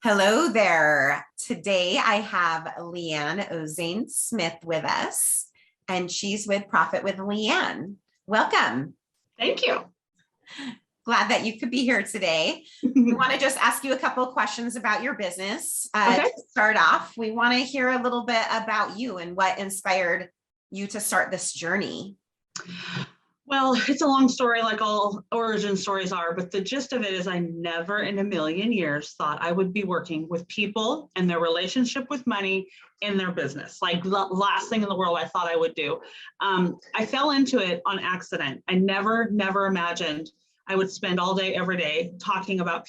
Hello there. Today I have Leanne Ozaine-Smith with us, and she's with Profit with Leanne. Welcome. Thank you. Glad that you could be here today. We want to just ask you a couple of questions about your business. Okay. To start off, we want to hear a little bit about you and what inspired you to start this journey. Well, it's a long story like all origin stories are, but the gist of it is I never in a million years thought I would be working with people and their relationship with money in their business. Like the last thing in the world I thought I would do. I fell into it on accident. I never imagined I would spend all day, every day talking to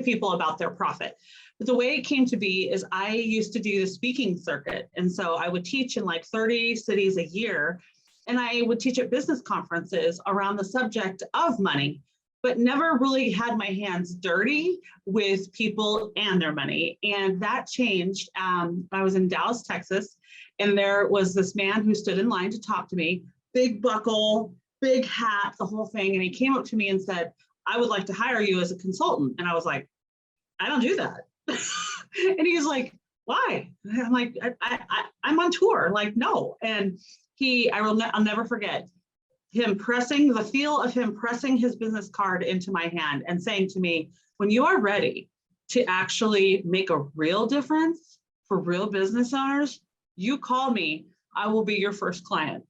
people about their profit. But the way it came to be is I used to do the speaking circuit. And so I would teach in like 30 cities a year. And I would teach at business conferences around the subject of money, but never really had my hands dirty with people and their money. And that changed. I was in Dallas, Texas, and there was this man who stood in line to talk to me, big buckle, big hat, the whole thing. And he came up to me and said, "I would like to hire you as a consultant." And I was like, "I don't do that." And he's like, "Why?" I'm like, I'm on tour. Like, no. And I'll never forget the feel of him pressing his business card into my hand and saying to me, "When you are ready to actually make a real difference for real business owners, you call me, I will be your first client."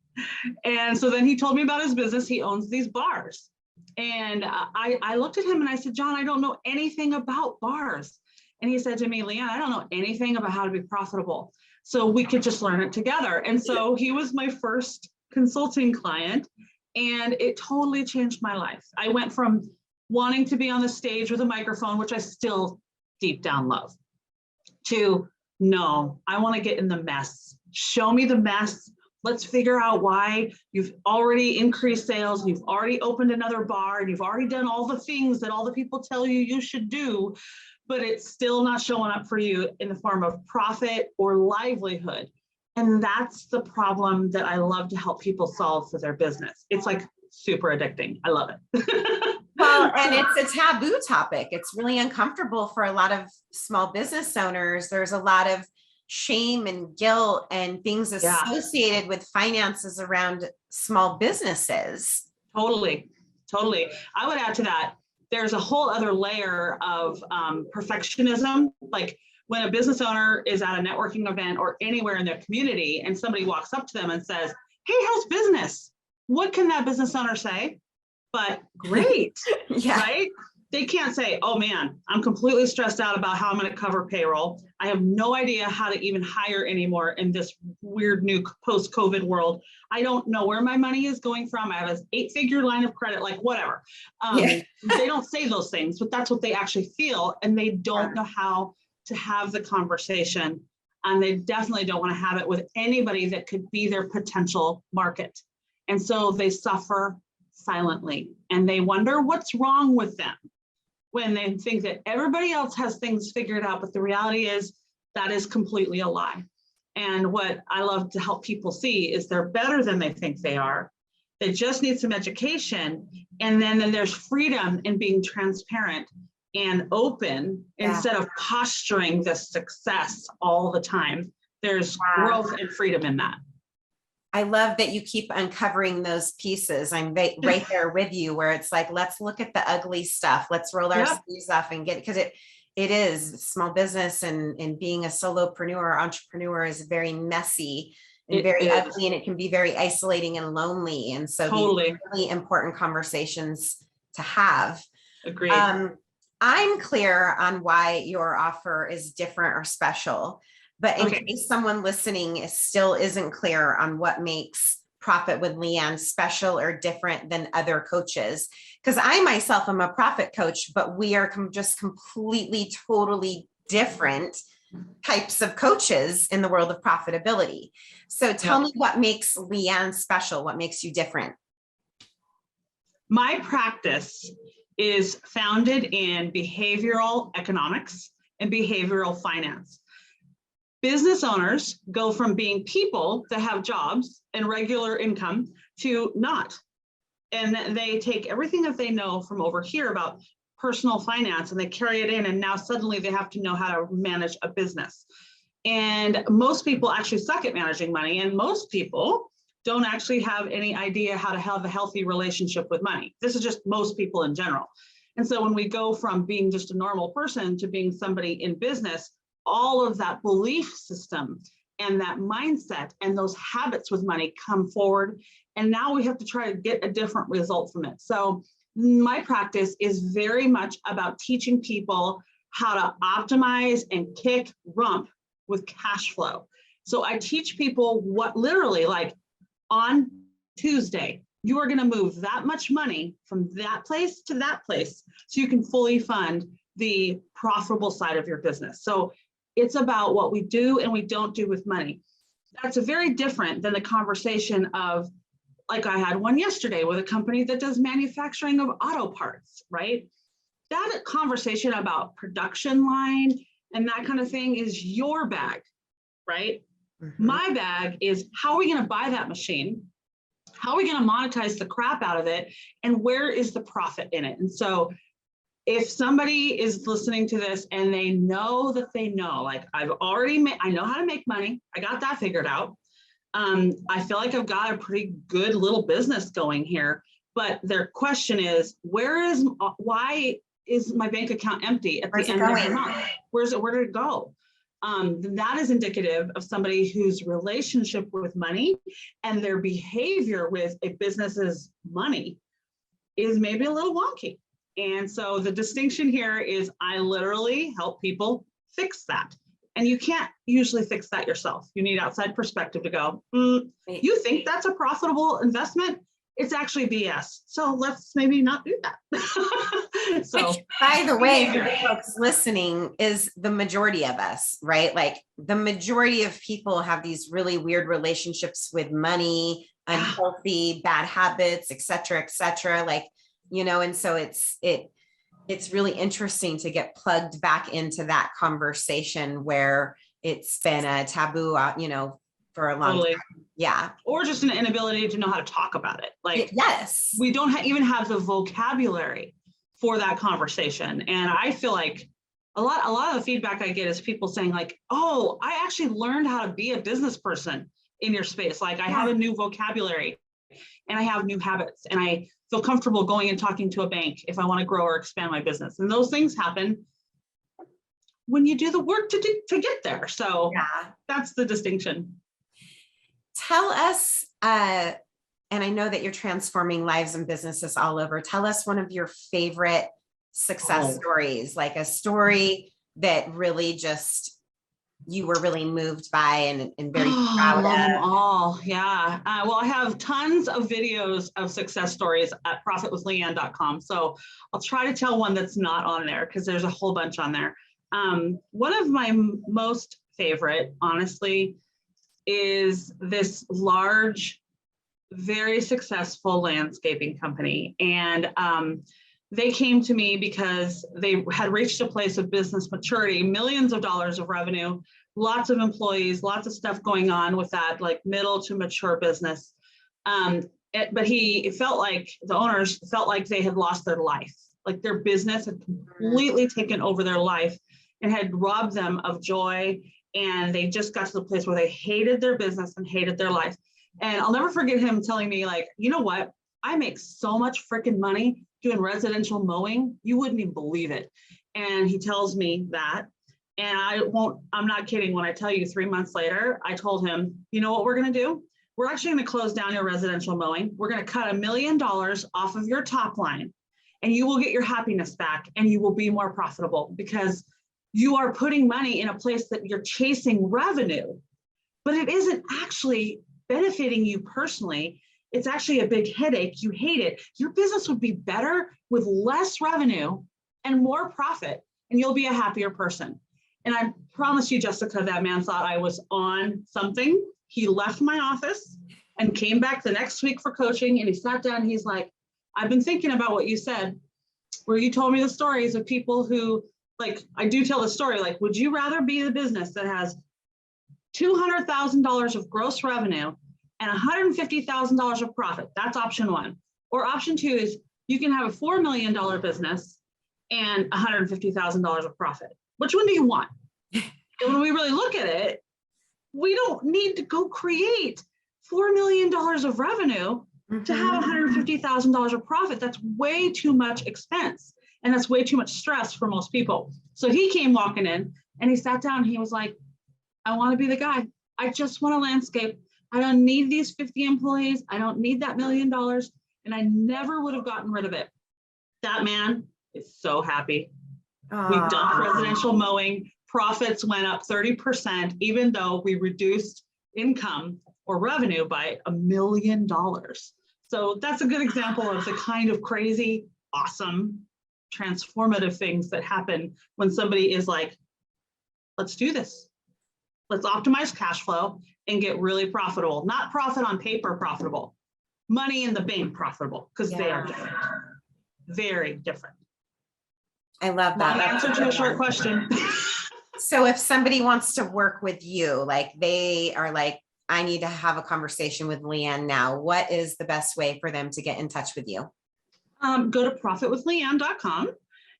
And so then he told me about his business. He owns these bars. And I looked at him and I said, "John, I don't know anything about bars." And he said to me, "Leanne, I don't know anything about how to be profitable. So we could just learn it together." And so he was my first consulting client, and it totally changed my life. I went from wanting to be on the stage with a microphone, which I still deep down love, to no, I want to get in the mess. Show me the mess. Let's figure out why you've already increased sales, you've already opened another bar, and you've already done all the things that all the people tell you should do, but it's still not showing up for you in the form of profit or livelihood. And that's the problem that I love to help people solve for their business. It's like super addicting. I love it. Well, and it's a taboo topic. It's really uncomfortable for a lot of small business owners. There's a lot of shame and guilt and things associated with finances around small businesses. Totally. I would add to that, there's a whole other layer of perfectionism. Like when a business owner is at a networking event or anywhere in their community and somebody walks up to them and says, "Hey, how's business?" What can that business owner say? But great, right? They can't say, "Oh man, I'm completely stressed out about how I'm going to cover payroll. I have no idea how to even hire anymore in this weird new post-COVID world. I don't know where my money is going from. I have an 8-figure line of credit," like whatever. They don't say those things, but that's what they actually feel. And they don't know how to have the conversation. And they definitely don't want to have it with anybody that could be their potential market. And so they suffer silently and they wonder what's wrong with them, when they think that everybody else has things figured out. But the reality is that is completely a lie. And what I love to help people see is they're better than they think they are. They just need some education. And then there's freedom in being transparent and open instead of posturing the success all the time. There's growth and freedom in that. I love that you keep uncovering those pieces. I'm right there with you, where it's like, let's look at the ugly stuff. Let's roll our sleeves up and get it. Because it is small business, and being a solopreneur or entrepreneur is very messy and very ugly, and it can be very isolating and lonely. And so these are really important conversations to have. Agreed. I'm clear on why your offer is different or special. But in case someone listening still isn't clear on what makes Profit with Leanne special or different than other coaches, because I myself am a profit coach, but we are just completely, totally different types of coaches in the world of profitability. So tell me what makes Leanne special, what makes you different? My practice is founded in behavioral economics and behavioral finance. Business owners go from being people that have jobs and regular income to not. And they take everything that they know from over here about personal finance and they carry it in, and now suddenly they have to know how to manage a business. And most people actually suck at managing money, and most people don't actually have any idea how to have a healthy relationship with money. This is just most people in general. And so when we go from being just a normal person to being somebody in business, all of that belief system and that mindset and those habits with money come forward. And now we have to try to get a different result from it. So my practice is very much about teaching people how to optimize and kick rump with cash flow. So I teach people what literally, like on Tuesday, you are going to move that much money from that place to that place so you can fully fund the profitable side of your business. So it's about what we do and we don't do with money. That's very different than the conversation of, like I had one yesterday with a company that does manufacturing of auto parts, right? That conversation about production line and that kind of thing is your bag, right? Mm-hmm. My bag is, how are we going to buy that machine? How are we going to monetize the crap out of it? And where is the profit in it? And so if somebody is listening to this and they know that they know, like I know how to make money. I got that figured out. I feel like I've got a pretty good little business going here, but their question is, why is my bank account empty at the end of the month? Where did it go? That is indicative of somebody whose relationship with money and their behavior with a business's money is maybe a little wonky. And so the distinction here is I literally help people fix that. And you can't usually fix that yourself. You need outside perspective to go, you think that's a profitable investment? It's actually BS. So let's maybe not do that. So, which, by the way, for the folks listening, is the majority of us, right? Like the majority of people have these really weird relationships with money, unhealthy, bad habits, et cetera, like, you know, and so it's really interesting to get plugged back into that conversation where it's been a taboo, you know, for a long time. Yeah. Or just an inability to know how to talk about it. Like, yes, we don't even have the vocabulary for that conversation. And I feel like a lot of the feedback I get is people saying like, oh, I actually learned how to be a business person in your space. Like I have a new vocabulary and I have new habits and I feel comfortable going and talking to a bank if I want to grow or expand my business. And those things happen when you do the work to get there. So that's the distinction. Tell us, and I know that you're transforming lives and businesses all over. Tell us one of your favorite success stories, like a story that really just you were really moved by and very proud of. Them all. Yeah. Well, I have tons of videos of success stories at profitwithleanne.com. So I'll try to tell one that's not on there because there's a whole bunch on there. One of my most favorite, honestly, is this large, very successful landscaping company. And they came to me because they had reached a place of business maturity, millions of dollars of revenue, lots of employees, lots of stuff going on with that, like middle to mature business. But the owners felt like they had lost their life, like their business had completely taken over their life and had robbed them of joy. And they just got to the place where they hated their business and hated their life. And I'll never forget him telling me like, you know what? I make so much freaking money doing residential mowing. You wouldn't even believe it. And he tells me that, and I'm not kidding when I tell you 3 months later, I told him, you know what we're going to do? We're actually going to close down your residential mowing. We're going to cut $1 million off of your top line and you will get your happiness back and you will be more profitable because you are putting money in a place that you're chasing revenue, but it isn't actually benefiting you personally. It's actually a big headache. You hate it. Your business would be better with less revenue and more profit, and you'll be a happier person. And I promise you, Jessica, that man thought I was on something. He left my office and came back the next week for coaching, and he sat down and he's like, I've been thinking about what you said, where you told me the stories of people who, like, I do tell the story, like, would you rather be the business that has $200,000 of gross revenue and $150,000 of profit? That's option one. Or option two is you can have a $4 million business and $150,000 of profit. Which one do you want? And when we really look at it, we don't need to go create $4 million of revenue to have $150,000 of profit. That's way too much expense. And that's way too much stress for most people. So he came walking in and he sat down and he was like, I want to be the guy. I just want to landscape. I don't need these 50 employees. I don't need that $1 million. And I never would have gotten rid of it. That man is so happy. We've done residential mowing. Profits went up 30%, even though we reduced income or revenue by $1 million. So that's a good example of the kind of crazy, awesome, transformative things that happen when somebody is like, let's do this. Let's optimize cash flow and get really profitable. Not profit on paper profitable, money in the bank profitable, because they are different, very different. I love that. Long answer to a short question. So if somebody wants to work with you, like they are like, I need to have a conversation with Leanne now, what is the best way for them to get in touch with you? Go to profitwithleanne.com.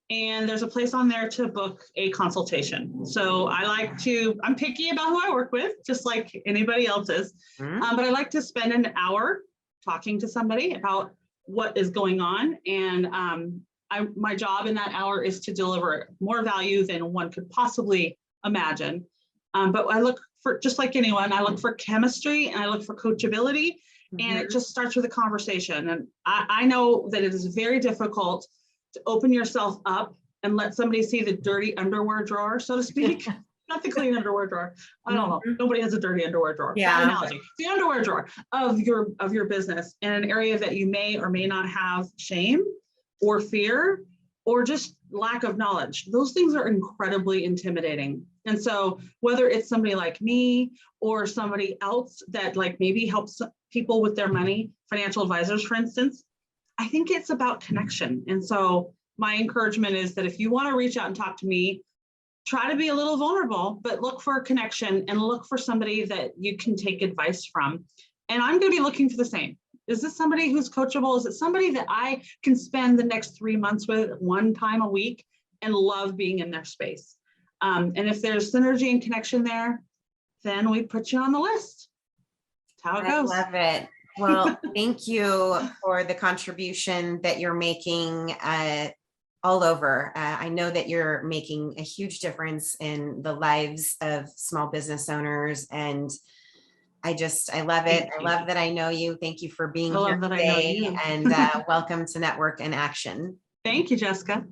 And there's a place on there to book a consultation. So I'm picky about who I work with, just like anybody else is. But I like to spend an hour talking to somebody about what is going on. And my job in that hour is to deliver more value than one could possibly imagine. But I look for, just like anyone, I look for chemistry and I look for coachability. And it just starts with a conversation. And I know that it is very difficult to open yourself up and let somebody see the dirty underwear drawer, so to speak. Not the clean underwear drawer. I don't know. Nobody has a dirty underwear drawer. Bad analogy. The underwear drawer of your business in an area that you may or may not have shame or fear or just lack of knowledge. Those things are incredibly intimidating. And so whether it's somebody like me or somebody else that like maybe helps people with their money, financial advisors, for instance, I think it's about connection. And so my encouragement is that if you want to reach out and talk to me, try to be a little vulnerable, but look for a connection and look for somebody that you can take advice from. And I'm going to be looking for the same. Is this somebody who's coachable? Is it somebody that I can spend the next 3 months with one time a week and love being in their space? And if there's synergy and connection there, then we put you on the list. That's how it goes. I love it. Well, thank you for the contribution that you're making all over. I know that you're making a huge difference in the lives of small business owners, and I love it. I love that I know you. Thank you for being here today, and welcome to Network in Action. Thank you, Jessica.